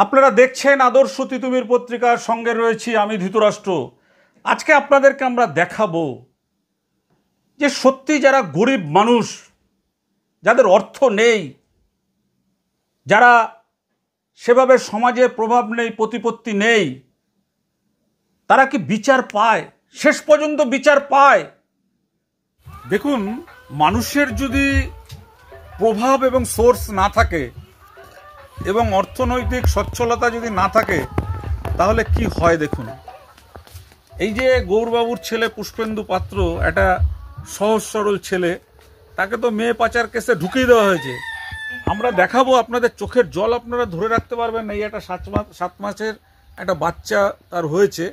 আপনারা দেখছেন আদর্শ তিতুমির পত্রিকার সঙ্গে রয়েছি আমি ধৃতরাষ্ট্র। আজকে আপনাদেরকে আমরা দেখাবো যে সত্যি যারা গরিব মানুষ, যাদের অর্থ নেই, যারা সেভাবে সমাজে প্রভাব নেই, প্রতিপত্তি নেই, তারা কি বিচার পায়? শেষ পর্যন্ত বিচার পায়? দেখুন, মানুষের যদি প্রভাব এবং সোর্স না থাকে এবং অর্থনৈতিক সচ্ছলতা যদি না থাকে তাহলে কি হয় দেখুন। এই যে গৌরবাবুর ছেলে পুষ্পেন্দু পাত্র, একটা সহজ সরল ছেলে, তাকে তো মেয়ে পাচার কেসে ঢুকিয়ে দেওয়া হয়েছে। আমরা দেখাবো, আপনাদের চোখের জল আপনারা ধরে রাখতে পারবেন না। এই একটা 7 মাসের একটা বাচ্চা তার হয়েছে,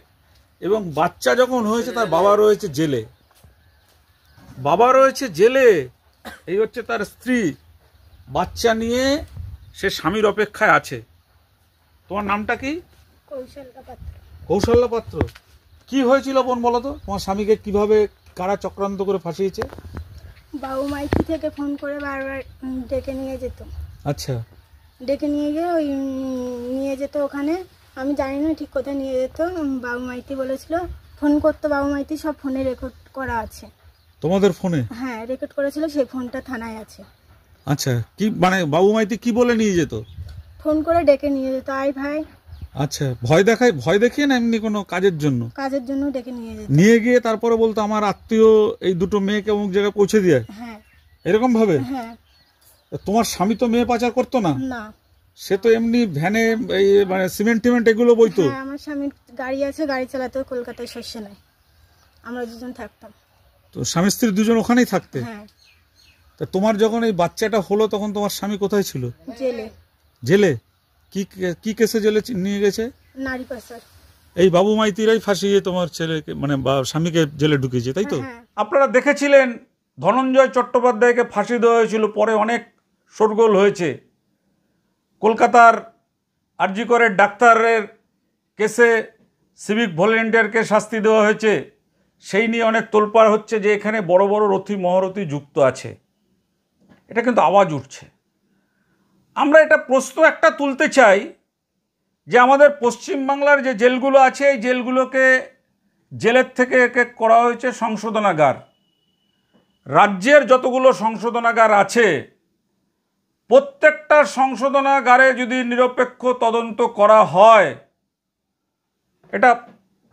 এবং বাচ্চা যখন হয়েছে তার বাবা রয়েছে জেলে। এই হচ্ছে তার স্ত্রী, বাচ্চা নিয়ে সে স্বামীর অপেক্ষায় আছে। তোমার নামটা কি? কৌশল্যা পাত্র। কি হয়েছিল বোন বলো তো, তোমার স্বামীকে কিভাবে কারা চক্রান্ত করে ফাঁসিয়েছে? বাবু মাইতি থেকে ফোন করে বারবার ডেকে নিয়ে যেত। আচ্ছা, ডেকে নিয়ে গিয়ে নিয়ে যেত ওখানে, আমি জানি না ঠিক কোথায় নিয়ে যেত। বাবু মাইতি বলেছিল ফোন করতো, বাবু মাইতি সব ফোনে রেকর্ড করা আছে। তোমাদের ফোনে? হ্যাঁ, রেকর্ড করেছিল, সেই ফোনটা থানায় আছে। আচ্ছা, কি মানে বাবু মাইতি কি বলে নিয়ে যেত? ফোন করে ডেকে নিয়ে যেত, আই ভাই। আচ্ছা, ভয় দেখিয়ে না এমনি কোনো কাজের জন্য ডেকে নিয়ে যেত। নিয়ে গিয়ে তারপরে বলতো আমার আত্মীয় এই দুটো মেয়েকে অমুক জায়গায় পৌঁছে দিয়ে? হ্যাঁ, এরকম ভাবে? হ্যাঁ। তোমার স্বামী তো মেয়ে পাচার করতো না? না, সে তো এমনি ভ্যানে এই মানে সিমেন্ট এগুলো বইতো। হ্যাঁ, আমার স্বামীর গাড়ি আছে, গাড়ি চালাতো কলকাতায়, শস্য নাই। আমরা দুজন থাকতাম। তো স্বামী স্ত্রী দুজন ওখানেই থাকতে? হ্যাঁ। তা তোমার যখন এই বাচ্চাটা হলো তখন তোমার স্বামী কোথায় ছিল? জেলে। কি কেসে জেলে নিয়ে গেছে? নারী পাচার। এই বাবু মাইতিরাই ফাঁসিয়ে তোমার ছেলেকে মানে স্বামীকে জেলে ঢুকিয়েছে, তাই তো? হ্যাঁ। আপনারা দেখেছিলেন ধনঞ্জয় চট্টোপাধ্যায়কে ফাঁসি দেওয়া হয়েছিল, পরে অনেক শোরগোল হয়েছে। কলকাতার আরজি করের ডাক্তারের কেসে সিভিক ভলেন্টিয়ারকে শাস্তি দেওয়া হয়েছে, সেই নিয়ে অনেক তোলপাড় হচ্ছে যে এখানে বড় বড় রথী মহারথী যুক্ত আছে। এটা কিন্তু আওয়াজ উঠছে। আমরা এটা প্রশ্ন একটা তুলতে চাই যে আমাদের পশ্চিমবাংলার যে জেলগুলো আছে, এই জেলগুলোকে জেলের থেকে এক করা হয়েছে সংশোধনাগার। রাজ্যের যতগুলো সংশোধনাগার আছে, প্রত্যেকটা সংশোধনাগারে যদি নিরপেক্ষ তদন্ত করা হয়, এটা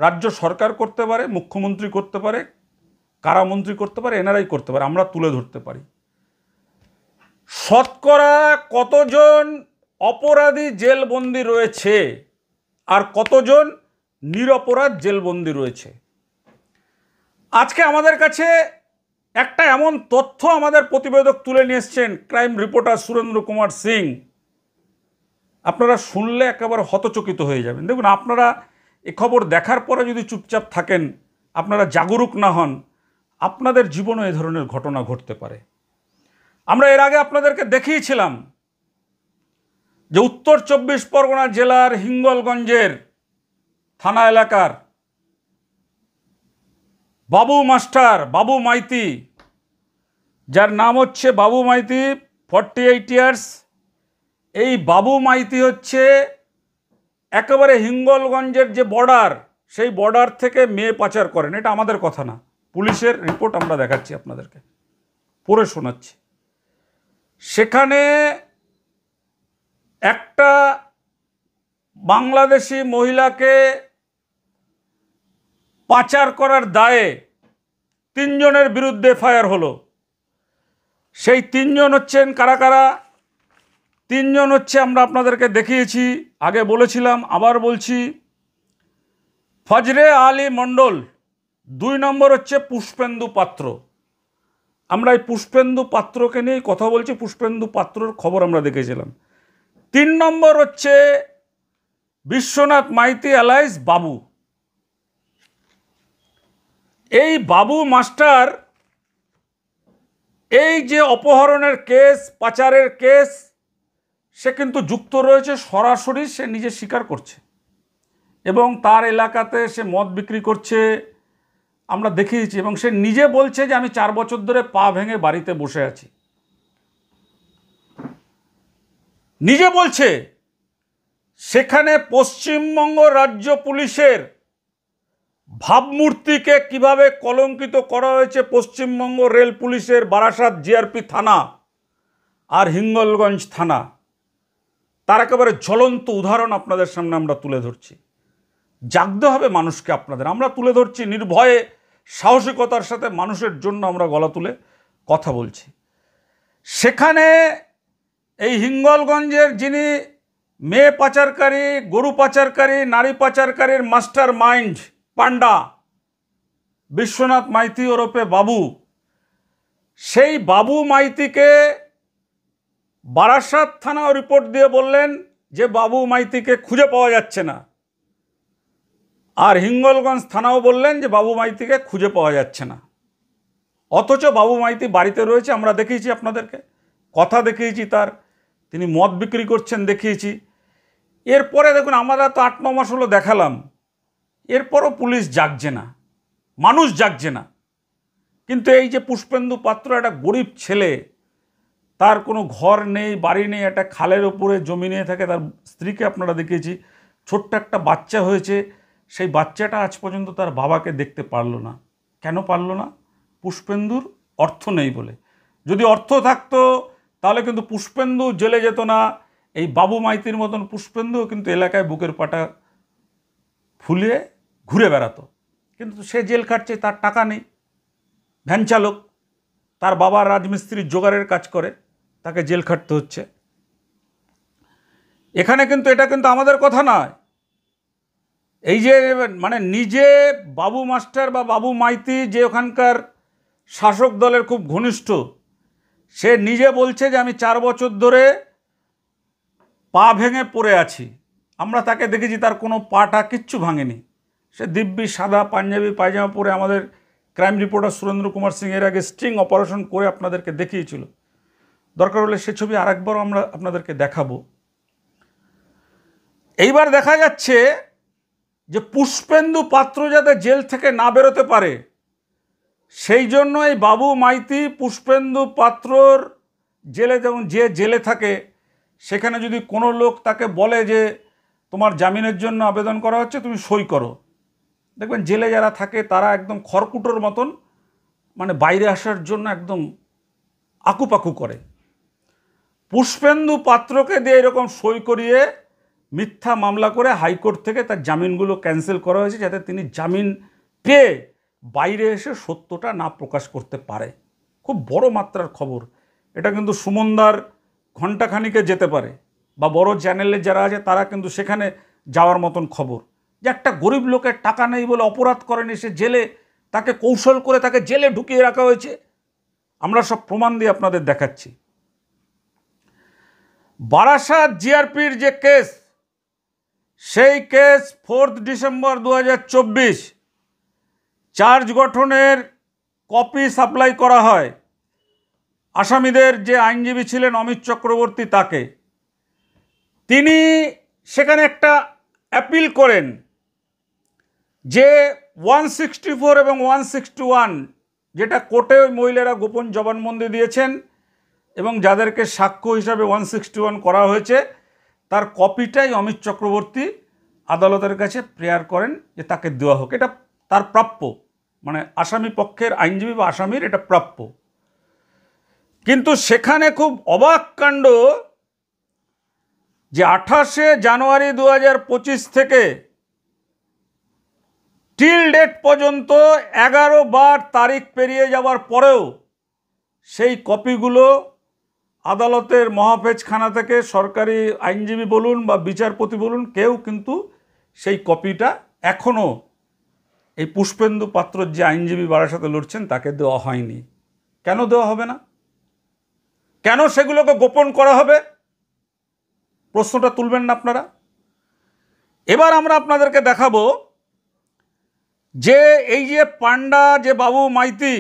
রাজ্য সরকার করতে পারে, মুখ্যমন্ত্রী করতে পারে, কারামন্ত্রী করতে পারে, এনারাই করতে পারে, আমরা তুলে ধরতে পারি শতকরা কতজন অপরাধী জেলবন্দি রয়েছে আর কতজন নিরপরাধ জেলবন্দি রয়েছে। আজকে আমাদের কাছে একটা এমন তথ্য আমাদের প্রতিবেদক তুলে নিয়ে এসছেন, ক্রাইম রিপোর্টার সুরেন্দ্র কুমার সিং। আপনারা শুনলে একেবারে হতচকিত হয়ে যাবেন। দেখুন, আপনারা এ খবর দেখার পরে যদি চুপচাপ থাকেন, আপনারা জাগরুক না হন, আপনাদের জীবনে এ ধরনের ঘটনা ঘটতে পারে। আমরা এর আগে আপনাদেরকে দেখিয়েছিলাম যে উত্তর 24 পরগনা জেলার হিঙ্গলগঞ্জের থানা এলাকার বাবু মাইতি, যার নাম হচ্ছে বাবু মাইতি, 48 ইয়ার্স। এই বাবু মাইতি হচ্ছে একেবারে হিঙ্গলগঞ্জের যে বর্ডার, সেই বর্ডার থেকে মেয়ে পাচার করেন। এটা আমাদের কথা না, পুলিশের রিপোর্ট আমরা দেখাচ্ছি আপনাদেরকে, পড়ে শোনাচ্ছি। সেখানে একটা বাংলাদেশি মহিলাকে পাচার করার দায়ে 3 জনের বিরুদ্ধে এফআইআর হলো। সেই 3 জন হচ্ছেন কারা কারা? 3 জন হচ্ছে, আমরা আপনাদেরকে দেখিয়েছি, আগে বলেছিলাম, আবার বলছি। ফজরে আলী মণ্ডল, 2 নম্বর হচ্ছে পুষ্পেন্দু পাত্র। আমরা এই পুষ্পেন্দু পাত্রকে নিয়ে কথা বলছি, পুষ্পেন্দু পাত্রর খবর আমরা দেখেছিলাম। 3 নম্বর হচ্ছে বিশ্বনাথ মাইতি অ্যালাইস বাবু। এই বাবু মাস্টার এই যে অপহরণের কেস, পাচারের কেস, সে কিন্তু যুক্ত রয়েছে সরাসরি, সে নিজে স্বীকার করছে, এবং তার এলাকাতে সে মদ বিক্রি করছে, আমরা দেখিয়েছি। এবং সে নিজে বলছে যে আমি 4 বছর ধরে পা ভেঙে বাড়িতে বসে আছি। নিজে বলছে সেখানে পশ্চিমবঙ্গ রাজ্য পুলিশের ভাবমূর্তিকে কিভাবে কলঙ্কিত করা হয়েছে পশ্চিমবঙ্গ রেল পুলিশের বারাসাত জিআরপি থানা আর হিঙ্গলগঞ্জ থানা, তার একেবারে জ্বলন্ত উদাহরণ আপনাদের সামনে আমরা তুলে ধরছি। জাগতে হবে মানুষকে, আপনাদের আমরা তুলে ধরছি নির্ভয়ে সাহসিকতার সাথে, মানুষের জন্য আমরা গলা তুলে কথা বলছি। সেখানে এই হিঙ্গলগঞ্জের যিনি মেয়ে পাচারকারী, গরু পাচারকারী, নারী পাচারকারীর মাস্টার মাইন্ড পান্ডা বিশ্বনাথ মাইতি ওরফে বাবু, সেই বাবু মাইতিকে বারাসাত থানাও রিপোর্ট দিয়ে বললেন যে বাবু মাইতিকে খুঁজে পাওয়া যাচ্ছে না, আর হিঙ্গলগঞ্জ থানাও বললেন যে বাবু মাইতিকে খুঁজে পাওয়া যাচ্ছে না। অথচ বাবু মাইতি বাড়িতে রয়েছে, আমরা দেখিয়েছি আপনাদেরকে, কথা দেখিয়েছি তার, তিনি মদ বিক্রি করছেন দেখিয়েছি। এরপরে দেখুন, আমরা তো 8-9 মাস হলো দেখালাম, এরপরও পুলিশ জাগছে না, মানুষ জাগছে না। কিন্তু এই যে পুষ্পেন্দু পাত্র, একটা গরিব ছেলে, তার কোনো ঘর নেই, বাড়ি নেই, একটা খালের ওপরে জমি নিয়ে থাকে, তার স্ত্রীকে আপনারা দেখিয়েছি, ছোট্ট একটা বাচ্চা হয়েছে, সেই বাচ্চাটা আজ পর্যন্ত তার বাবাকে দেখতে পারলো না। কেন পারলো না? পুষ্পেন্দুর অর্থ নেই বলে। যদি অর্থ থাকতো তাহলে কিন্তু পুষ্পেন্দু জেলে যেত না, এই বাবু মাইতির মতন পুষ্পেন্দুও কিন্তু এলাকায় বুকের পাটা ফুলিয়ে ঘুরে বেড়াতো। কিন্তু সে জেল খাটছে, তার টাকা নেই, ভ্যান চালক, তার বাবা রাজমিস্ত্রির জোগাড়ের কাজ করে, তাকে জেল খাটতে হচ্ছে। এখানে কিন্তু এটা কিন্তু আমাদের কথা নয়, এই যে মানে নিজে বাবু মাস্টার বা বাবু মাইতি, যে ওখানকার শাসক দলের খুব ঘনিষ্ঠ, সে নিজে বলছে যে আমি 4 বছর ধরে পা ভেঙে পড়ে আছি। আমরা তাকে দেখেছি, তার কোনো পাটা কিচ্ছু ভাঙেনি, সে দিব্যি সাদা পাঞ্জাবি পায়জামা পরে আমাদের ক্রাইম রিপোর্টার সুরেন্দ্র কুমার সিং এর আগে স্ট্রিং অপারেশন করে আপনাদেরকে দেখিয়েছিল। দরকার হলে সে ছবি আরেকবারও আমরা আপনাদেরকে দেখাবো। এইবার দেখা যাচ্ছে যে পুষ্পেন্দু পাত্র যাতে জেল থেকে না বেরোতে পারে, সেই জন্য এই বাবু মাইতি পুষ্পেন্দু পাত্রর জেলে, যেমন যে জেলে থাকে সেখানে যদি কোনো লোক তাকে বলে যে তোমার জামিনের জন্য আবেদন করা হচ্ছে, তুমি সই করো, দেখবেন জেলে যারা থাকে তারা একদম খড়কুটোর মতন মানে বাইরে আসার জন্য একদম আকুপাকু করে। পুষ্পেন্দু পাত্রকে দিয়ে এরকম সই করিয়ে মিথ্যা মামলা করে হাইকোর্ট থেকে তার জামিনগুলো ক্যান্সেল করা হয়েছে, যাতে তিনি জামিন পেয়ে বাইরে এসে সত্যটা না প্রকাশ করতে পারে। খুব বড় মাত্রার খবর এটা, কিন্তু সুমনদার ঘণ্টাখানিকে যেতে পারে, বা বড় চ্যানেলে যারা আছে তারা কিন্তু সেখানে যাওয়ার মতন খবর, যে একটা গরিব লোকের টাকা নেই বলে অপরাধ করেনি, সে জেলে, তাকে কৌশল করে তাকে জেলে ঢুকিয়ে রাখা হয়েছে। আমরা সব প্রমাণ দিয়ে আপনাদের দেখাচ্ছি। বারাসাত জিআরপির যে কেস, সেই কেস 4 ডিসেম্বর 2024 চার্জ গঠনের কপি সাপ্লাই করা হয় আসামিদের যে আইনজীবী ছিলেন অমিত চক্রবর্তী, তাকে। তিনি সেখানে একটা অ্যাপিল করেন যে 164 এবং 161, যেটা কোর্টে ওই মহিলারা গোপন জবানবন্দি দিয়েছেন এবং যাদেরকে সাক্ষ্য হিসাবে 161 করা হয়েছে, তার কপিটাই অমিত চক্রবর্তী আদালতের কাছে প্রেয়ার করেন যে তাকে দেওয়া হোক, এটা তার প্রাপ্য, মানে আসামি পক্ষের আইনজীবী বা আসামির এটা প্রাপ্য। কিন্তু সেখানে খুব অবাক কাণ্ড যে 28শে জানুয়ারি 2025 থেকে টিল ডেট পর্যন্ত 11 বার তারিখ পেরিয়ে যাওয়ার পরেও সেই কপিগুলো আদালতের মহাফেজখানা থেকে সরকারি আইনজীবী বলুন বা বিচারপতি বলুন, কেউ কিন্তু সেই কপিটা এখনও এই পুষ্পেন্দু পাত্রর যে আইনজীবী বারাসাতে লড়ছেন তাকে দেওয়া হয়নি। কেন দেওয়া হবে না? কেন সেগুলোকে গোপন করা হবে? প্রশ্নটা তুলবেন না আপনারা? এবার আমরা আপনাদেরকে দেখাবো যে এই যে পান্ডা, যে বাবু মাইতি,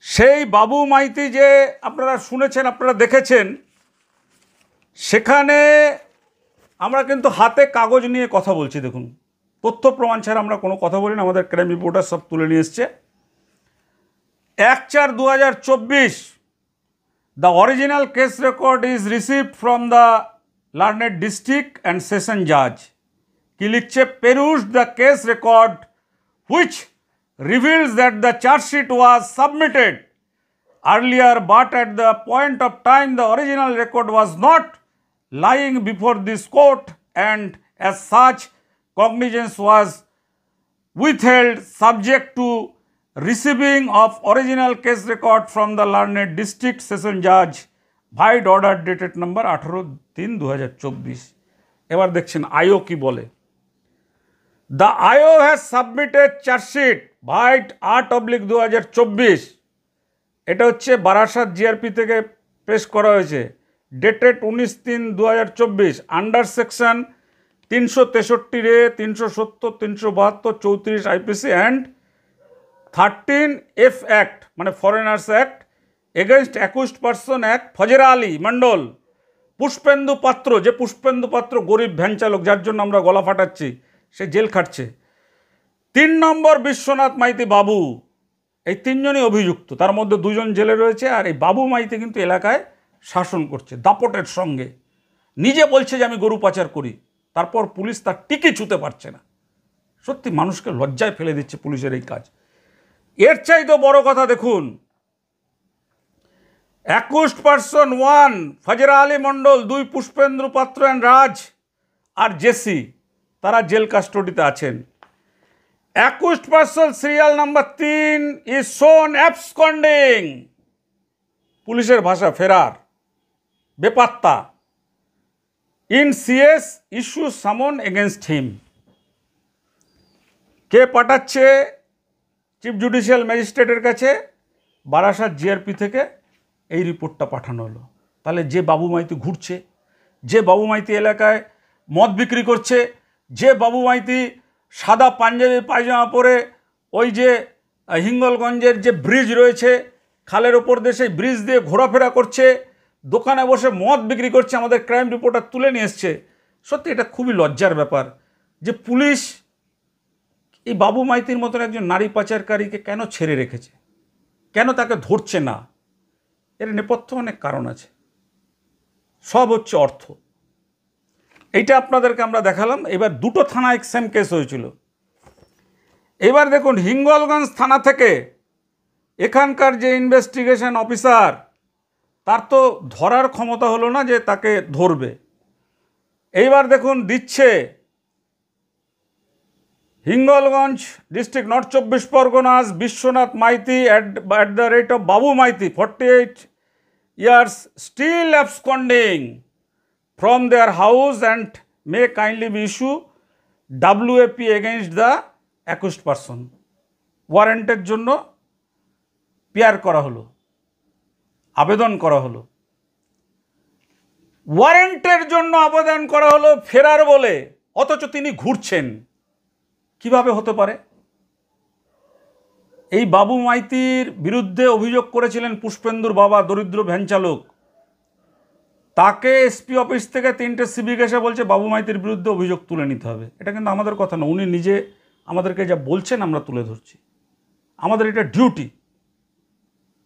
সেই বাবু মাইতি যে আপনারা শুনেছেন, আপনারা দেখেছেন, সেখানে আমরা কিন্তু হাতে কাগজ নিয়ে কথা বলছি। দেখুন, তথ্য প্রমাণ ছাড়া আমরা কোনো কথা বলি না, আমাদের ক্রাইম রিপোর্টার সব তুলে নিয়ে এসছে। 1/4/2024 the original case record is received from the learned district and session জাজ কি লিখছে, perused the case record which reveals that the charge sheet was submitted earlier but at the point of time the original record was not lying before this court and as such cognizance was withheld subject to receiving of original case record from the learned district session judge void order dated number 18/3/2024। এবার দেখছেন আইও কি বলে। The IO has submitted charge sheet void 8/2024, এটা হচ্ছে Barasat GRP থেকে পেশ করা হয়েছে, ডেটেড 19/3/2024 আন্ডার সেকশন 363 রে 370 372 34 আইপিসি অ্যান্ড 13 F অ্যাক্ট মানে ফরেনার্স অ্যাক্ট এগেনস্ট অ্যাকুজড পারসন এক ফজরা আলী মণ্ডল, পুষ্পেন্দু পাত্র, যে পুষ্পেন্দু পাত্র গরিব ভ্যান চালক যার জন্য আমরা গলা ফাটাচ্ছি, সে জেল খাটছে। 3 নম্বর বিশ্বনাথ মাইতি বাবু, এই 3 জনই অভিযুক্ত, তার মধ্যে 2 জন জেলে রয়েছে। আর এই বাবু মাইতি কিন্তু এলাকায় শাসন করছে দাপটের সঙ্গে, নিজে বলছে যে আমি গরু পাচার করি, তারপর পুলিশ তার টিকি ছুঁতে পারছে না। সত্যি মানুষকে লজ্জায় ফেলে দিচ্ছে পুলিশের এই কাজ। এর চাইতে বড় কথা দেখুন, accused person 1 Fazra Ali Mondal, 2 Pushpendra Patra and Raj আর জেসি, তারা জেল কাস্টডিতে আছেন। Accused person serial number 3 is shown absconding, পুলিশের ভাষা ফেরার, বেপাত্তা। In CS issue summon against him. কে পাঠাচ্ছে? চিফ জুডিশিয়াল ম্যাজিস্ট্রেটের কাছে বারাসাত জিআরপি থেকে এই রিপোর্টটা পাঠানো হলো। তাহলে যে বাবু মাইতি ঘুরছে, যে বাবু মাইতি এলাকায় মদ বিক্রি করছে, যে বাবু মাইতি সাদা পাঞ্জাবি পায়জামা পরে ওই যে হিঙ্গলগঞ্জের যে ব্রিজ রয়েছে খালের ওপর দিয়ে, সেই ব্রিজ দিয়ে ঘোরাফেরা করছে, দোকানে বসে মদ বিক্রি করছে, আমাদের ক্রাইম রিপোর্টার তুলে নিয়ে এসছে। সত্যি এটা খুবই লজ্জার ব্যাপার যে পুলিশ এই বাবু মাইতির মতন একজন নারী পাচারকারীকে কেন ছেড়ে রেখেছে, কেন তাকে ধরছে না। এর নেপথ্যে অনেক কারণ আছে, সব হচ্ছে অর্থ। এইটা আপনাদেরকে আমরা দেখালাম। এবার 2টো থানায় সেম কেস হয়েছিল। এবার দেখুন হিঙ্গলগঞ্জ থানা থেকে এখানকার যে ইনভেস্টিগেশন অফিসার, তার তো ধরার ক্ষমতা হলো না যে তাকে ধরবে। এইবার দেখুন দিচ্ছে Hingalganj district north 24 Parganas Biswanath Maiti at the rate of Babu Maiti 48 years still absconding from their house and may kindly be issue WAP against the accused person। ওয়ারেন্টের জন্য পিআর করা হলো, আবেদন করা হলো। ওয়ারেন্টের জন্য আবেদন করা হলো ফেরার বলে, অথচ তিনি ঘুরছেন। কিভাবে হতে পারে? এই বাবু মাইতির বিরুদ্ধে অভিযোগ করেছিলেন পুষ্পেন্দুর বাবা, দরিদ্র ভ্যান চালক। তাকে এসপি অফিস থেকে 3টে সিভিক এসে বলছে বাবু মাইতির বিরুদ্ধে অভিযোগ তুলে নিতে হবে। এটা কিন্তু আমাদের কথা না, উনি নিজে আমাদেরকে যা বলছেন আমরা তুলে ধরছি। আমাদের এটা ডিউটি।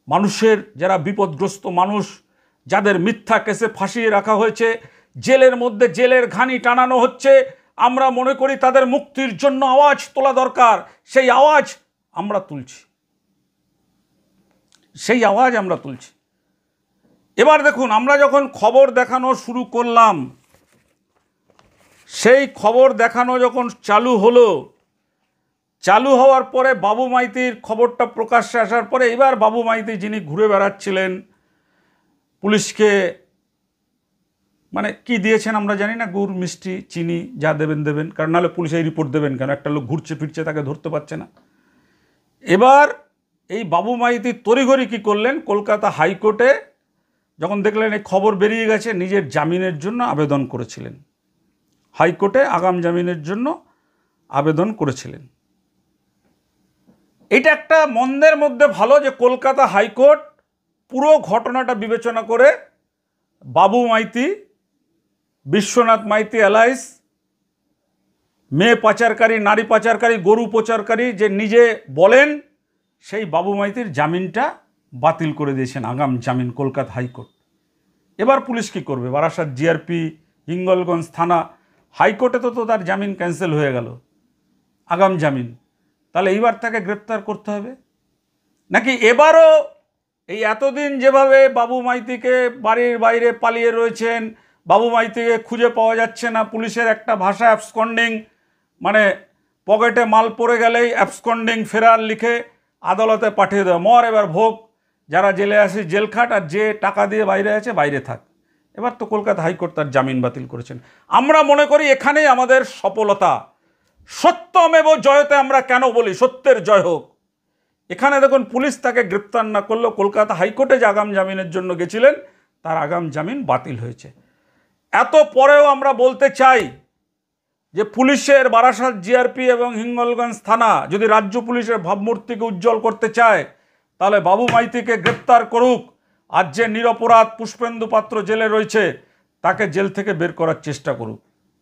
মানুষের যারা বিপদগ্রস্ত মানুষ, যাদের মিথ্যা কেসে ফাঁসিয়ে রাখা হয়েছে, জেলের মধ্যে জেলের ঘানি টানানো হচ্ছে, আমরা মনে করি তাদের মুক্তির জন্য আওয়াজ তোলা দরকার। সেই আওয়াজ আমরা তুলছি, সেই আওয়াজ আমরা তুলছি। এবার দেখুন, আমরা যখন খবর দেখানো শুরু করলাম, সেই খবর দেখানো যখন চালু হলো, চালু হওয়ার পরে বাবু মাইতির খবরটা প্রকাশ্যে আসার পরে এবার বাবু মাইতি যিনি ঘুরে বেড়াচ্ছিলেন, পুলিশকে মানে কি দিয়েছেন আমরা জানি না, গুড় মিষ্টি চিনি যা দেবেন দেবেন, কারণ নাহলে পুলিশ এই রিপোর্ট দেবেন কেন? একটা লোক ঘুরছে ফিরছে, তাকে ধরতে পারছে না। এবার এই বাবু মাইতি তড়িঘড়ি কী করলেন, কলকাতা হাইকোর্টে যখন দেখলেন এই খবর বেরিয়ে গেছে, নিজের জামিনের জন্য আবেদন করেছিলেন। হাইকোর্টে আগাম জামিনের জন্য আবেদন করেছিলেন। এটা একটা মন্দের মধ্যে ভালো যে কলকাতা হাইকোর্ট পুরো ঘটনাটা বিবেচনা করে বাবু মাইতি, বিশ্বনাথ মাইতি অ্যালাইস, মেয়ে পাচারকারী, নারী পাচারকারী, গরু পাচারকারী যে নিজে বলেন, সেই বাবু মাইতির জামিনটা বাতিল করে দিয়েছেন, আগাম জামিন কলকাতা হাইকোর্ট। এবার পুলিশ কী করবে? বারাসাত জিআরপি হিঙ্গলগঞ্জ থানা, হাইকোর্টে তো তার জামিন ক্যান্সেল হয়ে গেল, আগাম জামিন। তাহলে এইবার তাকে গ্রেপ্তার করতে হবে নাকি এবারও এই এতদিন যেভাবে বাবু মাইতিকে বাড়ির বাইরে পালিয়ে রয়েছেন, বাবু মাইতিকে খুঁজে পাওয়া যাচ্ছে না, পুলিশের একটা ভাষা অ্যাবসকন্ডিং, মানে পকেটে মাল পড়ে গেলেই অ্যাবসকন্ডিং ফেরার লিখে আদালতে পাঠিয়ে দেওয়া, মর এবার ভোগ, যারা জেলে আসে জেল খাট, আর যে টাকা দিয়ে বাইরে আছে বাইরে থাক। এবার তো কলকাতা হাইকোর্ট তার জামিন বাতিল করেছেন। আমরা মনে করি এখানেই আমাদের সফলতা। সত্যমেব জয়তে আমরা কেন বলি, সত্যের জয় হোক। এখানে দেখুন পুলিশ তাকে গ্রেপ্তার না করলেও কলকাতা হাইকোর্টে যে আগাম জামিনের জন্য গেছিলেন তার আগাম জামিন বাতিল হয়েছে। এত পরেও আমরা বলতে চাই যে পুলিশের বারাসাত জিআরপি এবং হিঙ্গলগঞ্জ থানা যদি রাজ্য পুলিশের ভাবমূর্তিকে উজ্জ্বল করতে চায় তাহলে বাবু মাইতিকে গ্রেপ্তার করুক, আর যে নিরপরাধ পুষ্পেন্দু পাত্র জেলে রয়েছে তাকে জেল থেকে বের করার চেষ্টা করুক।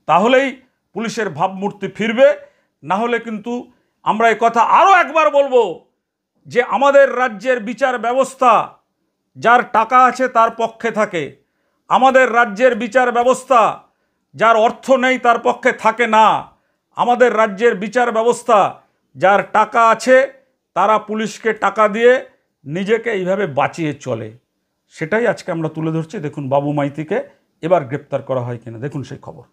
তাহলেই পুলিশের ভাবমূর্তি ফিরবে। না হলে কিন্তু আমরা এই কথা আরও একবার বলবো যে আমাদের রাজ্যের বিচার ব্যবস্থা যার টাকা আছে তার পক্ষে থাকে, আমাদের রাজ্যের বিচার ব্যবস্থা যার অর্থ নেই তার পক্ষে থাকে না। আমাদের রাজ্যের বিচার ব্যবস্থা যার টাকা আছে তারা পুলিশকে টাকা দিয়ে নিজেকে এইভাবে বাঁচিয়ে চলে। সেটাই আজকে আমরা তুলে ধরছি। দেখুন বাবু মাইতিকে এবার গ্রেপ্তার করা হয় কিনা, দেখুন সেই খবর।